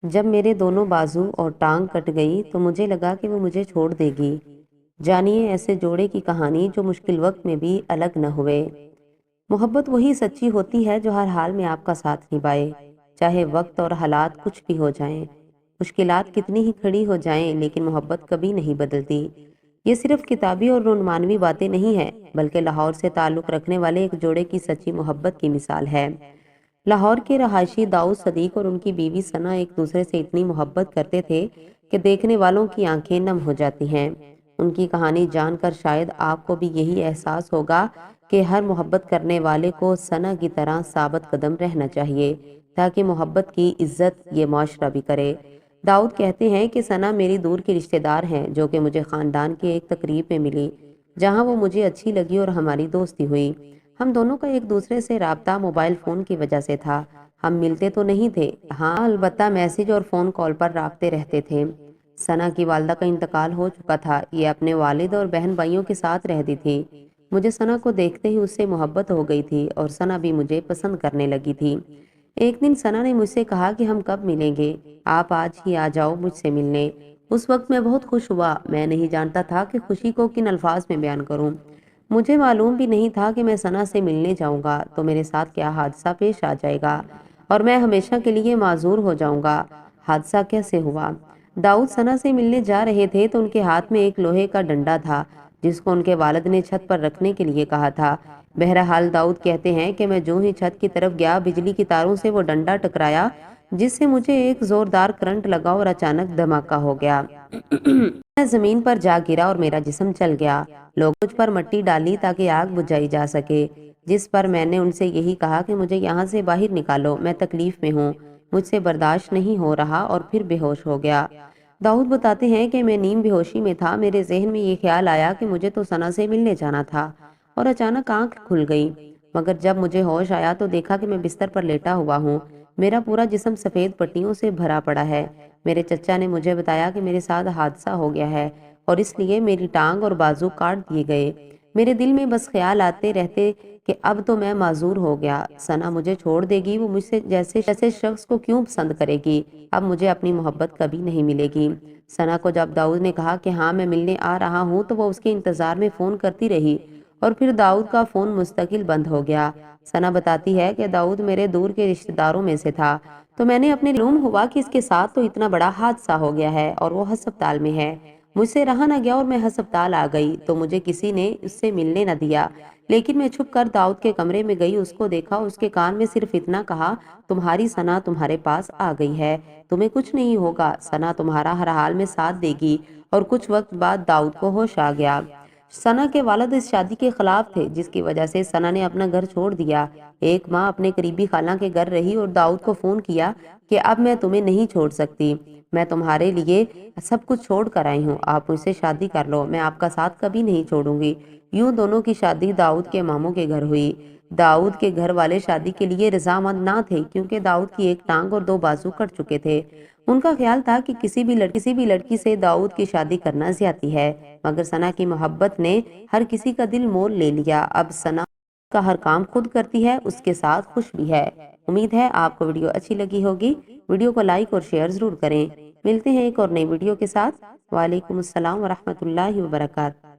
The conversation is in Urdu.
جب میرے دونوں بازو اور ٹانگ کٹ گئی تو مجھے لگا کہ وہ مجھے چھوڑ دے گی۔ جانیے ایسے جوڑے کی کہانی جو مشکل وقت میں بھی الگ نہ ہوئے۔ محبت وہی سچی ہوتی ہے جو ہر حال میں آپ کا ساتھ نبھائے، چاہے وقت اور حالات کچھ بھی ہو جائیں، مشکلات کتنی ہی کھڑی ہو جائیں، لیکن محبت کبھی نہیں بدلتی۔ یہ صرف کتابی اور رومانوی باتیں نہیں ہیں، بلکہ لاہور سے تعلق رکھنے والے ایک جوڑے کی سچی محبت کی مثال ہے۔ لاہور کے رہائشی داؤد صدیق اور ان کی بیوی ثنا ایک دوسرے سے اتنی محبت کرتے تھے کہ دیکھنے والوں کی آنکھیں نم ہو جاتی ہیں۔ ان کی کہانی جان کر شاید آپ کو بھی یہی احساس ہوگا کہ ہر محبت کرنے والے کو ثنا کی طرح ثابت قدم رہنا چاہیے، تاکہ محبت کی عزت یہ معاشرہ بھی کرے۔ داؤد کہتے ہیں کہ ثنا میری دور کی رشتہ دار ہیں جو کہ مجھے خاندان کے ایک تقریب میں ملی، جہاں وہ مجھے اچھی لگی اور ہماری دوستی ہوئی۔ ہم دونوں کا ایک دوسرے سے رابطہ موبائل فون کی وجہ سے تھا۔ ہم ملتے تو نہیں تھے، ہاں البتہ میسج اور فون کال پر رابطے رہتے تھے۔ ثنا کی والدہ کا انتقال ہو چکا تھا، یہ اپنے والد اور بہن بھائیوں کے ساتھ رہتی تھی۔ مجھے ثنا کو دیکھتے ہی اس سے محبت ہو گئی تھی اور ثنا بھی مجھے پسند کرنے لگی تھی۔ ایک دن ثنا نے مجھ سے کہا کہ ہم کب ملیں گے، آپ آج ہی آ جاؤ مجھ سے ملنے۔ اس وقت میں بہت خوش ہوا، میں نہیں جانتا تھا کہ خوشی کو کن الفاظ میں بیان کروں۔ مجھے معلوم بھی نہیں تھا کہ میں ثنا سے ملنے جاؤں گا تو میرے ساتھ کیا حادثہ پیش آ جائے گا اور میں ہمیشہ کے لیے معذور ہو جاؤں گا۔ حادثہ کیسے ہوا؟ داؤد ثنا سے ملنے جا رہے تھے تو ان کے ہاتھ میں ایک لوہے کا ڈنڈا تھا جس کو ان کے والد نے چھت پر رکھنے کے لیے کہا تھا۔ بہرحال داؤد کہتے ہیں کہ میں جو ہی چھت کی طرف گیا، بجلی کی تاروں سے وہ ڈنڈا ٹکرایا جس سے مجھے ایک زوردار کرنٹ لگا اور اچانک دھماکہ ہو گیا۔ میں زمین پر جا گرا اور میرا جسم چل گیا۔ لوگ مجھ پر مٹی ڈالی تاکہ آگ بجھائی جا سکے، جس پر میں نے ان سے یہی کہا کہ مجھے یہاں سے باہر نکالو، میں تکلیف میں ہوں، مجھ سے برداشت نہیں ہو رہا، اور پھر بے ہوش ہو گیا۔ داؤد بتاتے ہیں کہ میں نیم بے ہوشی میں تھا، میرے ذہن میں یہ خیال آیا کہ مجھے تو ثنا سے ملنے جانا تھا، اور اچانک آنکھ کھل گئی، مگر جب مجھے ہوش آیا تو دیکھا کہ میں بستر پر لیٹا ہوا ہوں، میرا پورا جسم سفید پٹیوں سے بھرا پڑا ہے۔ میرے چچا نے مجھے بتایا کہ میرے ساتھ حادثہ ہو گیا ہے اور اس لیے میری ٹانگ اور بازو کاٹ دیے گئے۔ میرے دل میں بس خیال آتے رہتے کہ اب تو میں معذور ہو گیا، ثنا مجھے چھوڑ دے گی، وہ مجھ سے جیسے شخص کو کیوں پسند کرے گی، اب مجھے اپنی محبت کبھی نہیں ملے گی۔ ثنا کو جب داؤد نے کہا کہ ہاں میں ملنے آ رہا ہوں تو وہ اس کے انتظار میں فون کرتی رہی، اور پھر داؤد کا فون مستقل بند ہو گیا۔ ثنا بتاتی ہے کہ داؤد میرے دور کے رشتہ داروں میں سے تھا، تو میں نے اپنے معلوم ہوا کہ اس کے ساتھ تو اتنا بڑا حادثہ ہو گیا ہے اور وہ ہسپتال میں ہے۔ مجھ سے رہا نہ گیا اور میں ہسپتال آ گئی تو مجھے کسی نے اس سے ملنے نہ دیا، لیکن میں چھپ کر داؤد کے کمرے میں گئی، اس کو دیکھا، اس کے کان میں صرف اتنا کہا، تمہاری ثنا تمہارے پاس آ گئی ہے، تمہیں کچھ نہیں ہوگا، ثنا تمہارا ہر حال میں ساتھ دے گی۔ اور کچھ وقت بعد داؤد کو ہوش آ گیا۔ ثنا کے والد اس شادی کے خلاف تھے جس کی وجہ سے ثنا نے اپنا گھر چھوڑ دیا۔ ایک ماں اپنے قریبی خالہ کے گھر رہی اور داؤد کو فون کیا کہ اب میں تمہیں نہیں چھوڑ سکتی، میں تمہارے لیے سب کچھ چھوڑ کر آئی ہوں، آپ مجھ سے شادی کر لو، میں آپ کا ساتھ کبھی نہیں چھوڑوں گی۔ یوں دونوں کی شادی داؤد کے ماموں کے گھر ہوئی۔ داؤد کے گھر والے شادی کے لیے رضامند نہ تھے کیونکہ داؤد کی ایک ٹانگ اور دو بازو کٹ چکے تھے۔ ان کا خیال تھا کہ کسی بھی لڑکی سے داؤد کی شادی کرنا زیادتی ہے، مگر ثنا کی محبت نے ہر کسی کا دل مول لے لیا۔ اب ثنا کا ہر کام خود کرتی ہے، اس کے ساتھ خوش بھی ہے۔ امید ہے آپ کو ویڈیو اچھی لگی ہوگی۔ ویڈیو کو لائک اور شیئر ضرور کریں۔ ملتے ہیں ایک اور نئی ویڈیو کے ساتھ۔ وعلیکم السلام ورحمۃ اللہ وبرکاتہ۔